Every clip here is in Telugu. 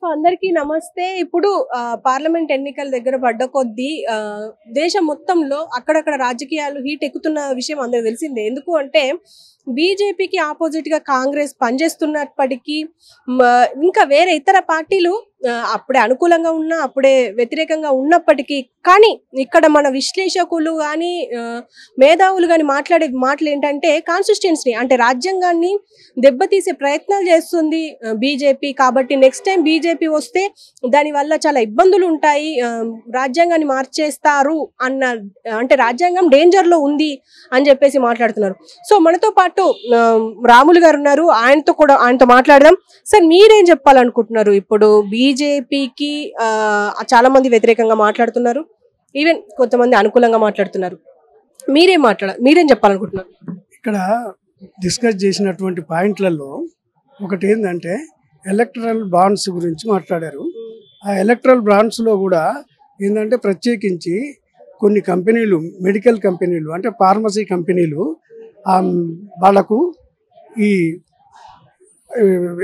సో అందరికీ నమస్తే. ఇప్పుడు పార్లమెంట్ ఎన్నికల దగ్గర పడ్డ కొద్దీ దేశం మొత్తంలో అక్కడక్కడ రాజకీయాలు హీట్ ఎక్కుతున్న విషయం అందరికి తెలిసిందే. ఎందుకు అంటే బీజేపీకి ఆపోజిట్ గా కాంగ్రెస్ పనిచేస్తున్నప్పటికీ ఇంకా వేరే ఇతర పార్టీలు అప్పుడే అనుకూలంగా ఉన్నా అప్పుడే వ్యతిరేకంగా ఉన్నప్పటికీ కానీ ఇక్కడ మన విశ్లేషకులు కానీ మేధావులు కానీ మాట్లాడే మాటలు ఏంటంటే కాన్స్టిట్యుయెన్సీ అంటే రాజ్యాంగాన్ని దెబ్బతీసే ప్రయత్నాలు చేస్తుంది బీజేపీ. కాబట్టి నెక్స్ట్ టైం బీజేపీ వస్తే దానివల్ల చాలా ఇబ్బందులు ఉంటాయి, రాజ్యాంగాన్ని మార్చేస్తారు అన్న, అంటే రాజ్యాంగం డేంజర్ లో ఉంది అని చెప్పేసి మాట్లాడుతున్నారు. సో మనతో పాటు రాములు గారు ఉన్నారు, ఆయనతో మాట్లాడదాం. సార్ మీరేం చెప్పాలనుకుంటున్నారు? ఇప్పుడు బీజేపీకి చాలా మంది వ్యతిరేకంగా మాట్లాడుతున్నారు, ఈవెన్ కొంతమంది అనుకూలంగా మాట్లాడుతున్నారు. మీరేం చెప్పాలనుకుంటున్నారు? ఇక్కడ డిస్కస్ చేసినటువంటి పాయింట్లలో ఒకటి ఏంటంటే ఎలక్టరల్ బాండ్స్ గురించి మాట్లాడారు. ఆ ఎలక్టరల్ బాండ్స్లో కూడా ఏంటంటే ప్రత్యేకించి కొన్ని కంపెనీలు, మెడికల్ కంపెనీలు అంటే ఫార్మసీ కంపెనీలు వాళ్ళకు ఈ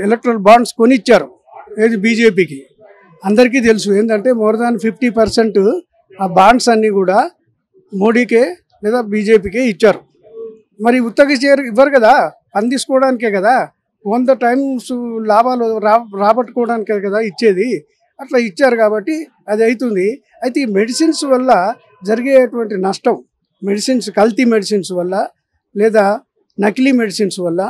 ఎలక్టరల్ బాండ్స్ కొనిచ్చారు. ఏది బీజేపీకి అందరికీ తెలుసు. ఏంటంటే మోర్ దాన్ 50% ఆ బాండ్స్ అన్నీ కూడా మోడీకే లేదా బీజేపీకే ఇచ్చారు. మరి ఉత్తగా ఇవ్వరు కదా, పని తీసుకోవడానికే కదా, 100 టైమ్స్ లాభాలు రాబట్టుకోవడానికే కదా ఇచ్చేది. అట్లా ఇచ్చారు కాబట్టి అది అవుతుంది. అయితే ఈ మెడిసిన్స్ వల్ల జరిగేటువంటి నష్టం, మెడిసిన్స్ కల్తీ మెడిసిన్స్ వల్ల లేదా నకిలీ మెడిసిన్స్ వల్ల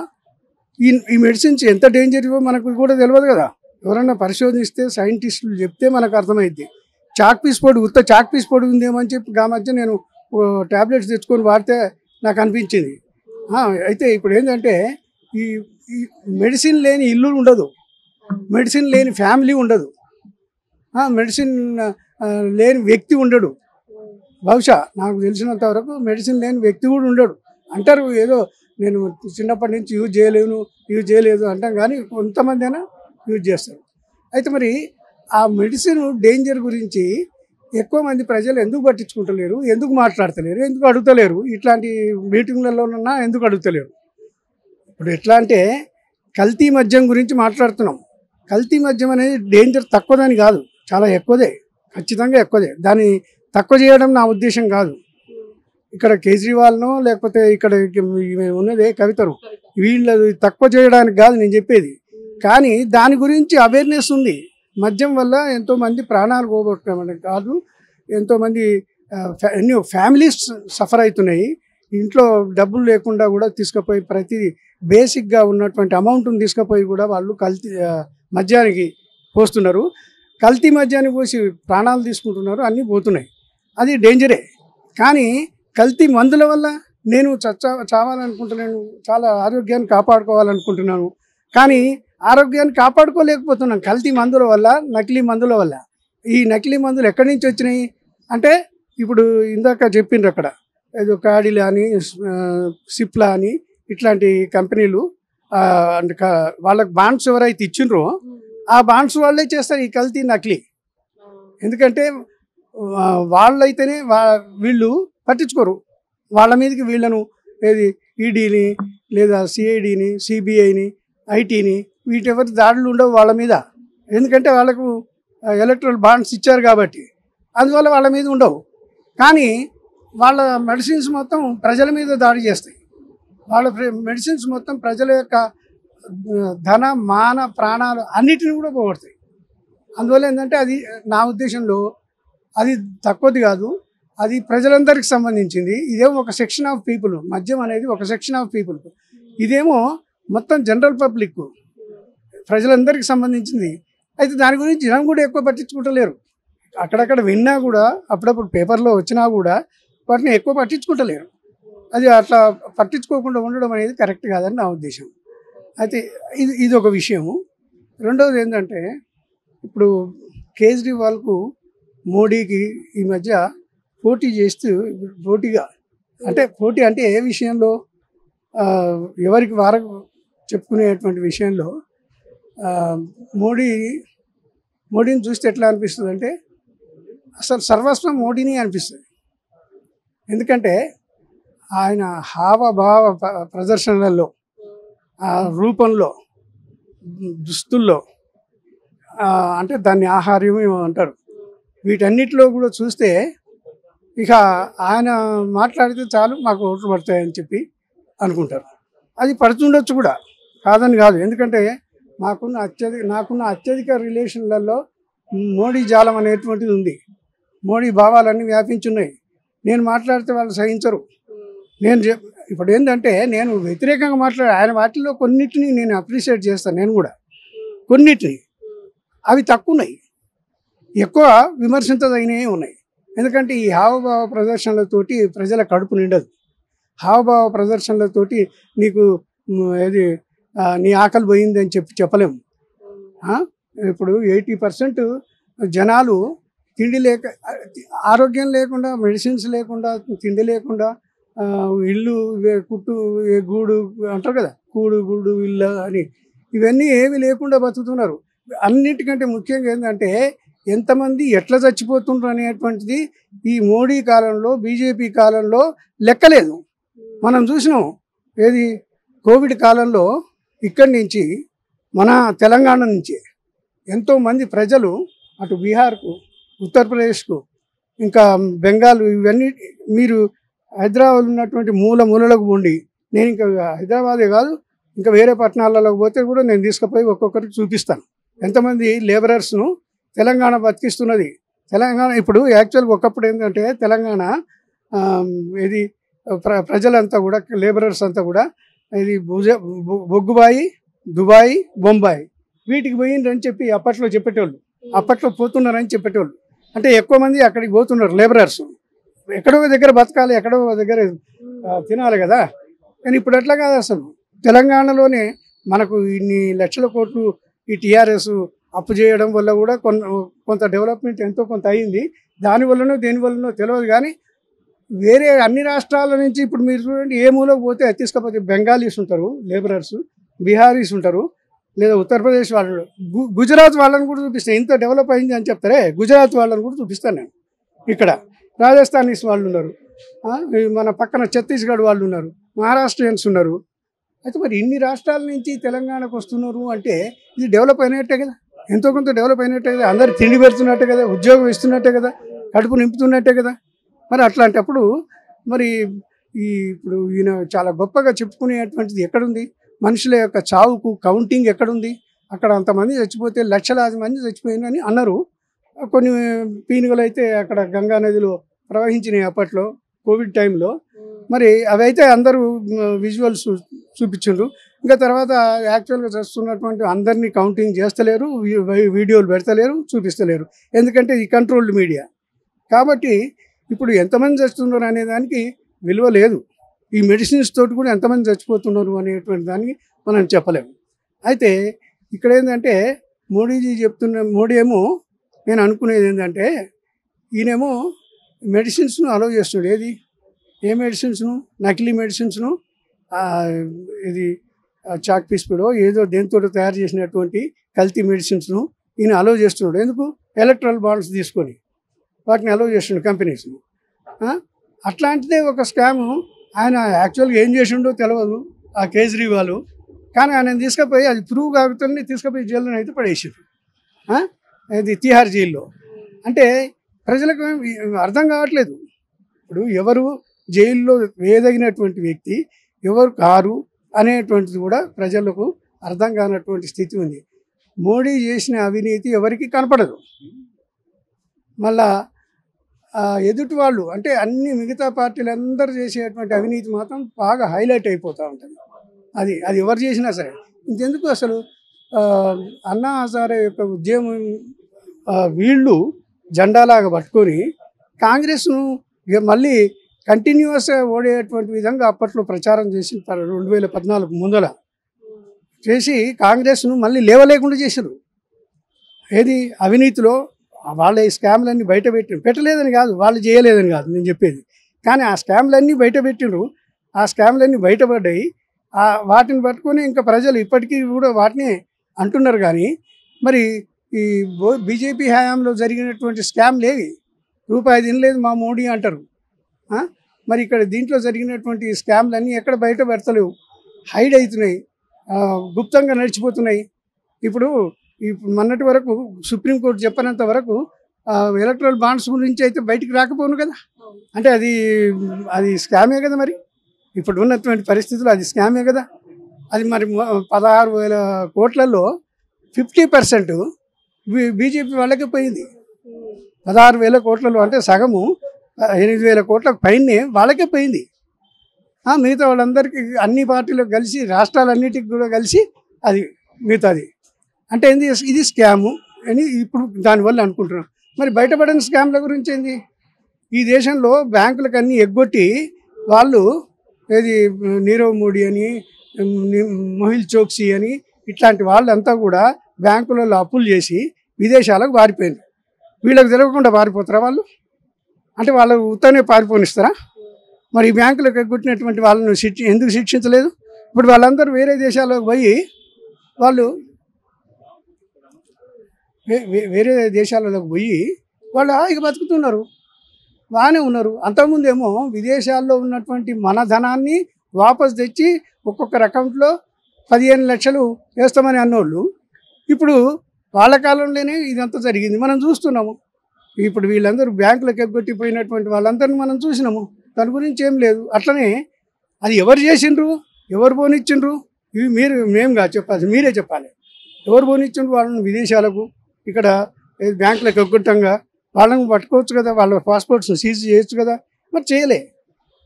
ఈ మెడిసిన్స్ ఎంత డేంజర్ మనకు కూడా తెలియదు కదా. ఎవరైనా పరిశోధిస్తే సైంటిస్టులు చెప్తే మనకు అర్థమైద్ది. చాక్ పీస్ పొడి ఉందేమో అని చెప్పి ఆ మధ్య నేను ట్యాబ్లెట్స్ తెచ్చుకొని వాడితే నాకు అనిపించింది. అయితే ఇప్పుడు ఏంటంటే ఈ మెడిసిన్ లేని ఇల్లు ఉండదు, మెడిసిన్ లేని ఫ్యామిలీ ఉండదు, మెడిసిన్ లేని వ్యక్తి ఉండడు. బహుశా నాకు తెలిసినంత వరకు మెడిసిన్ లేని వ్యక్తి కూడా ఉండడు. అంటారు ఏదో నేను చిన్నప్పటి నుంచి యూజ్ చేయలేదు అంటాం, కానీ కొంతమంది అయినా యూజ్ చేస్తారు. అయితే మరి ఆ మెడిసిన్ డేంజర్ గురించి ఎక్కువ మంది ప్రజలు ఎందుకు పట్టించుకుంటలేరు, ఎందుకు మాట్లాడతలేరు, ఎందుకు అడుగుతలేరు? ఇట్లాంటి మీటింగ్లలోనన్నా ఎందుకు అడుగుతలేరు? ఇప్పుడు ఎట్లా అంటే కల్తీ మద్యం గురించి మాట్లాడుతున్నాం. కల్తీ మద్యం అనేది డేంజర్ తక్కువదని కాదు, చాలా ఎక్కువదే, ఖచ్చితంగా ఎక్కువదే. దాన్ని తక్కువ చేయడం నా ఉద్దేశం కాదు. ఇక్కడ కేజ్రీవాల్నో లేకపోతే ఇక్కడ ఉన్నదే కవితను, వీళ్ళు తక్కువ చేయడానికి కాదు నేను చెప్పేది. కానీ దాని గురించి అవేర్నెస్ ఉంది. మద్యం వల్ల ఎంతోమంది ప్రాణాలు పోగొట్టడం కాదు, ఎంతోమంది ఎన్నో ఫ్యామిలీస్ సఫర్ అవుతున్నాయి. ఇంట్లో డబ్బులు లేకుండా కూడా తీసుకుపోయి ప్రతి బేసిక్గా ఉన్నటువంటి అమౌంట్ని తీసుకుపోయి కూడా వాళ్ళు కల్తీ మద్యానికి పోస్తున్నారు. కల్తీ మద్యానికి పోసి ప్రాణాలు తీసుకుంటున్నారు, అన్నీ పోతున్నాయి. అది డేంజరే. కానీ కల్తీ మందుల వల్ల నేను చావాలనుకుంటున్నాను, చాలా ఆరోగ్యాన్ని కాపాడుకోవాలనుకుంటున్నాను, కానీ ఆరోగ్యాన్ని కాపాడుకోలేకపోతున్నాను కల్తీ మందుల వల్ల, నకిలీ మందుల వల్ల. ఈ నకిలీ మందులు ఎక్కడి నుంచి వచ్చినాయి అంటే ఇప్పుడు ఇందాక చెప్పిండ్రు అక్కడ ఏదో కాడిలా అని, సిప్లా అని ఇట్లాంటి కంపెనీలు వాళ్ళకి బాండ్స్ ఎవరైతే ఇచ్చిండ్రో ఆ బాండ్స్ వాళ్ళే చేస్తారు ఈ కల్తీ నకిలీ. ఎందుకంటే వాళ్ళైతేనే వీళ్ళు పట్టించుకోరు, వాళ్ళ మీదకి వీళ్ళను ఏది ఈడీని లేదా సిఐడిని, సిబిఐని, ఐటీని వీటెవరి దాడులు ఉండవు వాళ్ళ మీద. ఎందుకంటే వాళ్ళకు ఎలక్ట్రల్ బాండ్స్ ఇచ్చారు కాబట్టి అందువల్ల వాళ్ళ మీద ఉండవు. కానీ వాళ్ళ మెడిసిన్స్ మొత్తం ప్రజల మీద దాడి చేస్తాయి. వాళ్ళ మెడిసిన్స్ మొత్తం ప్రజల యొక్క ధన మాన ప్రాణాలు అన్నిటిని కూడా పోగొడతాయి. అందువల్ల ఏంటంటే అది నా ఉద్దేశంలో అది తక్కువది కాదు, అది ప్రజలందరికీ సంబంధించింది. ఇదేమో ఒక సెక్షన్ ఆఫ్ పీపుల్, మద్యం అనేది ఒక సెక్షన్ ఆఫ్ పీపుల్, ఇదేమో మొత్తం జనరల్ పబ్లిక్ ప్రజలందరికీ సంబంధించింది. అయితే దాని గురించి జనం కూడా ఎక్కువ పట్టించుకుంటలేరు. అక్కడక్కడ విన్నా కూడా, అప్పుడప్పుడు పేపర్లో వచ్చినా కూడా వాటిని ఎక్కువ పట్టించుకుంటలేరు. అది అట్లా పట్టించుకోకుండా ఉండడం అనేది కరెక్ట్ కాదని నా ఉద్దేశం. అయితే ఇది ఒక విషయము. రెండవది ఏంటంటే ఇప్పుడు కేజ్రీవాల్కు మోడీకి ఈ మధ్య పోటీ అంటే ఏ విషయంలో, ఎవరికి వారు చెప్పుకునేటువంటి విషయంలో మోడీని చూస్తే ఎట్లా అనిపిస్తుంది అంటే అసలు సర్వస్వం మోడీని అనిపిస్తుంది. ఎందుకంటే ఆయన హావభావ ప్రదర్శనలలో, ఆ రూపంలో, దుస్తుల్లో అంటే దాన్ని ఆహార్యం ఏమో అంటారు. వీటన్నిటిలో కూడా చూస్తే ఇక ఆయన మాట్లాడితే చాలు మాకు ఓట్లు పడతాయని చెప్పి అనుకుంటారు. అది పడుతుండొచ్చు కూడా, కాదని కాదు. ఎందుకంటే నాకున్న అత్యధిక రిలేషన్లలో మోడీ జాలం అనేటువంటిది ఉంది. మోడీ భావాలన్నీ వ్యాపించున్నాయి. నేను మాట్లాడితే వాళ్ళు సహించరు. ఇప్పుడు ఏంటంటే నేను వ్యతిరేకంగా ఆయన వాటిల్లో కొన్నిటిని నేను అప్రిషియేట్ చేస్తాను. నేను కూడా కొన్నిటిని, అవి తక్కువ ఉన్నాయి, ఎక్కువ విమర్శించదగినవి ఉన్నాయి. ఎందుకంటే ఈ హావభావ ప్రదర్శనలతోటి ప్రజల కడుపు నిండదు. హావభావ ప్రదర్శనలతోటి నీకు ఏది నీ ఆకలి పోయింది అని చెప్పలేము. ఇప్పుడు 80% జనాలు తిండి లేక, ఆరోగ్యం లేకుండా, మెడిసిన్స్ లేకుండా, తిండి లేకుండా, ఇల్లు కుట్టు గూడు అంటారు కదా, కూడు గూడు ఇల్లు అని, ఇవన్నీ ఏమి లేకుండా బతుకుతున్నారు. అన్నిటికంటే ముఖ్యంగా ఏంటంటే ఎంతమంది ఎట్లా చచ్చిపోతున్నారు అనేటువంటిది ఈ మోడీ కాలంలో, బీజేపీ కాలంలో లెక్కలేదు. మనం చూసినాం. ఏది కోవిడ్ కాలంలో ఇక్కడి నుంచి మన తెలంగాణ నుంచి ఎంతోమంది ప్రజలు అటు బీహార్కు, ఉత్తరప్రదేశ్కు, ఇంకా బెంగాల్, ఇవన్నీ మీరు హైదరాబాద్ ఉన్నటువంటి మూలలకు ఉండి, నేను ఇంకా హైదరాబాదే కాదు ఇంకా వేరే పట్టణాలకు పోతే కూడా నేను తీసుకుపోయి ఒక్కొక్కరికి చూపిస్తాను ఎంతమంది లేబరర్స్ను తెలంగాణ బతికిస్తున్నది. తెలంగాణ ఇప్పుడు యాక్చువల్గా ఒకప్పుడు ఏంటంటే తెలంగాణ ఇది ప్రజలంతా కూడా, లేబరర్స్ అంతా కూడా ఇది బొగ్గుబాయి, దుబాయ్, బొంబాయి వీటికి పోయిండ్రని చెప్పి అప్పట్లో చెప్పేటోళ్ళు. అప్పట్లో పోతున్నారని చెప్పేటోళ్ళు. అంటే ఎక్కువ మంది అక్కడికి పోతున్నారు లేబరర్స్. ఎక్కడో దగ్గర బతకాలి, ఎక్కడో దగ్గర తినాలి కదా. కానీ ఇప్పుడు అట్లా కాదు. అసలు తెలంగాణలోనే మనకు ఇన్ని లక్షల కోట్లు ఈ టీఆర్ఎస్ అప్పు చేయడం వల్ల కూడా కొంత డెవలప్మెంట్ ఎంతో కొంత అయింది. దానివల్లనో దేనివల్లనో తెలియదు. కానీ వేరే అన్ని రాష్ట్రాల నుంచి ఇప్పుడు మీరు చూడండి, ఏ మూలకు పోతే తీసుకపోతే బెంగాలీస్ ఉంటారు లేబరర్స్, బీహారీస్ ఉంటారు, లేదా ఉత్తరప్రదేశ్ వాళ్ళు, గుజరాత్ వాళ్ళని కూడా చూపిస్తాను. ఇంత డెవలప్ అయింది అని చెప్తారే, గుజరాత్ వాళ్ళని కూడా చూపిస్తాను నేను. ఇక్కడ రాజస్థానీస్ వాళ్ళు ఉన్నారు, మన పక్కన ఛత్తీస్గఢ్ వాళ్ళు ఉన్నారు, మహారాష్ట్రియన్స్ ఉన్నారు. అయితే మరి ఇన్ని రాష్ట్రాల నుంచి తెలంగాణకు వస్తున్నారు అంటే ఇది డెవలప్ అయినట్టే కదా, ఎంతో కొంత డెవలప్ అయినట్టే కదా, అందరు తిండి పెడుతున్నట్టే కదా, ఉద్యోగం ఇస్తున్నట్టే కదా, కడుపు నింపుతున్నట్టే కదా. మరి అట్లాంటప్పుడు మరి ఇప్పుడు ఈయన చాలా గొప్పగా చెప్పుకునేటువంటిది ఎక్కడుంది? మనుషుల యొక్క చావుకు కౌంటింగ్ ఎక్కడుంది? అక్కడ అంతమంది చచ్చిపోతే లక్షలాది మంది చచ్చిపోయిందని అన్నారు. కొన్ని పీనుగలు అయితే అక్కడ గంగా నదిలో ప్రవహించినాయి అప్పట్లో కోవిడ్ టైంలో. మరి అవి అయితే అందరూ విజువల్స్ చూపించారు. ఇంకా తర్వాత యాక్చువల్గా చేస్తున్నటువంటి అందరినీ కౌంటింగ్ చేస్తలేరు, వీడియోలు పెడతలేరు, చూపిస్తలేరు. ఎందుకంటే ఈ కంట్రోల్డ్ మీడియా కాబట్టి ఇప్పుడు ఎంతమంది చస్తున్నారు అనే దానికి విలువ లేదు. ఈ మెడిసిన్స్ తోటి కూడా ఎంతమంది చచ్చిపోతున్నారు అనేటువంటి దానికి మనం చెప్పలేము. అయితే ఇక్కడ ఏంటంటే మోడీ ఏమో నేను అనుకునేది ఏంటంటే ఈయనేమో మెడిసిన్స్ను అలౌ చేస్తున్నాడు. ఏది ఏ మెడిసిన్స్ను? నకిలీ మెడిసిన్స్ను, ఇది చాక్ పీస్పీడో ఏదో దేంతో తయారు చేసినటువంటి కల్తీ మెడిసిన్స్ను ఈయన అలౌ చేస్తున్నాడు. ఎందుకు? ఎలక్ట్రల్ బాండ్స్ తీసుకొని వాటిని అలౌ చేస్తున్నాడు కంపెనీస్ను. అట్లాంటిదే ఒక స్కాము. ఆయన యాక్చువల్గా ఏం చేసిండో తెలియదు ఆ కేజ్రీవాల్. కానీ ఆయన తీసుకుపోయి అది ప్రూవ్ కాకపోతే తీసుకుపోయి జైల్లో అయితే పడేసారు. ఇది తిహార్ జైల్లో. అంటే ప్రజలకు అర్థం కావట్లేదు. ఇప్పుడు ఎవరు జైల్లో వేయదగినటువంటి వ్యక్తి, ఎవరు కారు అనేటువంటిది కూడా ప్రజలకు అర్థం కానటువంటి స్థితి ఉంది. మోడీ చేసిన అవినీతి ఎవరికి కనపడదు. మళ్ళా ఎదుటి వాళ్ళు అంటే అన్ని మిగతా పార్టీలందరూ చేసేటువంటి అవినీతి మాత్రం బాగా హైలైట్ అయిపోతూ ఉంటుంది. అది ఎవరు చేసినా సరే. ఇంకెందుకు అసలు అన్నా హజారే యొక్క ఉద్యమం వీళ్ళు జెండాలాగా పట్టుకొని కాంగ్రెస్ను మళ్ళీ కంటిన్యూస్గా ఓడేటువంటి విధంగా అప్పట్లో ప్రచారం చేసి 2014 ముందర చేసి కాంగ్రెస్ను మళ్ళీ లేవలేకుండా చేశారు. ఏది అవినీతిలో వాళ్ళ ఈ స్కామ్లన్నీ బయట పెట్టలేదని కాదు, వాళ్ళు చేయలేదని కాదు నేను చెప్పేది. కానీ ఆ స్కామ్లన్నీ బయట పెట్టిండ్రు. ఆ స్కామ్లన్నీ బయటపడ్డాయి. వాటిని పట్టుకొని ఇంకా ప్రజలు ఇప్పటికీ కూడా వాటిని అంటున్నారు. కానీ మరి ఈ బీజేపీ హయాంలో జరిగినటువంటి స్కామ్లు ఏవి? రూపాయి తినలేదు మా మోడీ అంటారు. మరి ఇక్కడ దీంట్లో జరిగినటువంటి స్కామ్లన్నీ ఎక్కడ బయట పెడతలేవు, హైడ్ అవుతున్నాయి, గుప్తంగా నడిచిపోతున్నాయి. ఇప్పుడు ఇప్పుడు మొన్నటి వరకు సుప్రీంకోర్టు చెప్పనంత వరకు ఎలక్ట్రల్ బాండ్స్ గురించి అయితే బయటికి రాకపోను కదా. అంటే అది స్కామే కదా. మరి ఇప్పుడు ఉన్నటువంటి పరిస్థితులు అది స్కామే కదా. అది మరి 16,000 కోట్లలో 50% బీజేపీ వాళ్ళకే పోయింది. 16,000 కోట్లలో అంటే సగము 8,000 కోట్లకు పైనే వాళ్ళకే పోయింది. మిగతా వాళ్ళందరికీ అన్ని పార్టీలకు కలిసి రాష్ట్రాలన్నిటికి కూడా కలిసి అది మిగతాది అంటే ఏంది, ఇది స్కాము అని ఇప్పుడు దానివల్ల అనుకుంటున్నాం. మరి బయటపడిన స్కామ్ల గురించి ఏంది, ఈ దేశంలో బ్యాంకులకు అన్నీ ఎగ్గొట్టి వాళ్ళు ఏది నీరవ్ మోడీ అని మొహిల్ చోక్సీ అని ఇట్లాంటి వాళ్ళంతా కూడా బ్యాంకులలో అప్పులు చేసి విదేశాలకు పారిపోయింది. వీళ్ళకి తెలియకుండా పారిపోతారా వాళ్ళు? అంటే వాళ్ళు ఉత్తనే పారిపోనిస్తారా? మరి ఈ బ్యాంకులకు ఎగ్గొట్టినటువంటి వాళ్ళను ఎందుకు శిక్షించలేదు? ఇప్పుడు వాళ్ళందరూ వేరే దేశాలకు పోయి వేరే దేశాలకు పోయి వాళ్ళు హాయిగా బతుకుతున్నారు, బాగానే ఉన్నారు. అంతకుముందు ఏమో విదేశాల్లో ఉన్నటువంటి మన ధనాన్ని వాపసు తెచ్చి ఒక్కొక్కరి అకౌంట్లో 15 లక్షలు వేస్తామని అన్నోళ్ళు ఇప్పుడు వాళ్ళ కాలంలోనే ఇదంతా జరిగింది, మనం చూస్తున్నాము. ఇప్పుడు వీళ్ళందరూ బ్యాంకులకు ఎగ్గొట్టిపోయినటువంటి వాళ్ళందరినీ మనం చూసినాము. దాని గురించి ఏం లేదు. అట్లనే అది ఎవరు చేసిండ్రు, ఎవరు పోనిచ్చిండ్రు, ఇవి మేము కాదు చెప్పాలి, మీరే చెప్పాలి. ఎవరు పోనిచ్చిండ్రు వాళ్ళని విదేశాలకు? ఇక్కడ బ్యాంకులకు ఎగ్గొట్టంగా వాళ్ళని పట్టుకోవచ్చు కదా, వాళ్ళ పాస్పోర్ట్స్ సీజ్ చేయొచ్చు కదా, మరి చేయలే.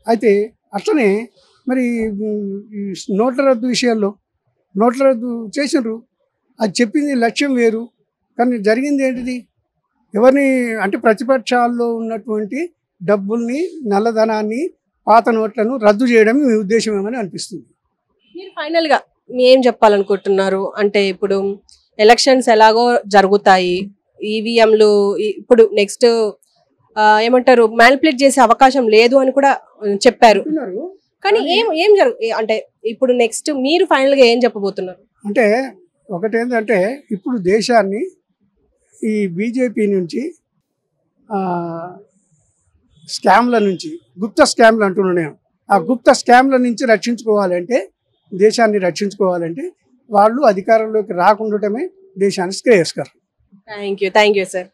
అయితే అట్లనే మరి నోట్ల రద్దు విషయాల్లో నోట్ల రద్దు చేసిండ్రు. అది చెప్పింది లక్ష్యం వేరు, కానీ జరిగింది ఏంటిది? ఎవరిని అంటే ప్రతిపక్షాల్లో ఉన్నటువంటి డబ్బుల్ని, నల్లధనాన్ని, పాత నోట్లను రద్దు చేయడం మీ ఉద్దేశం ఏమని అనిపిస్తుంది. మీరు ఫైనల్గా ఏం చెప్పాలనుకుంటున్నారు? అంటే ఇప్పుడు ఎలక్షన్స్ ఎలాగో జరుగుతాయి, ఈవీఎంలు ఇప్పుడు నెక్స్ట్ ఏమంటారు మ్యానిపులేట్ చేసే అవకాశం లేదు అని కూడా చెప్పారు. కానీ ఏం అంటే ఇప్పుడు నెక్స్ట్ మీరు ఫైనల్గా ఏం చెప్పబోతున్నారు? అంటే ఒకటేంటంటే ఇప్పుడు దేశాన్ని ఈ బీజేపీ నుంచి స్కామ్ల నుంచి, గుప్త స్కామ్లు అంటున్నాను నేను, ఆ గుప్త స్కామ్ల నుంచి రక్షించుకోవాలంటే, దేశాన్ని రక్షించుకోవాలంటే వాళ్ళు అధికారంలోకి రాకుండటమే దేశానికి శ్రేయస్కరం. Thank you sir.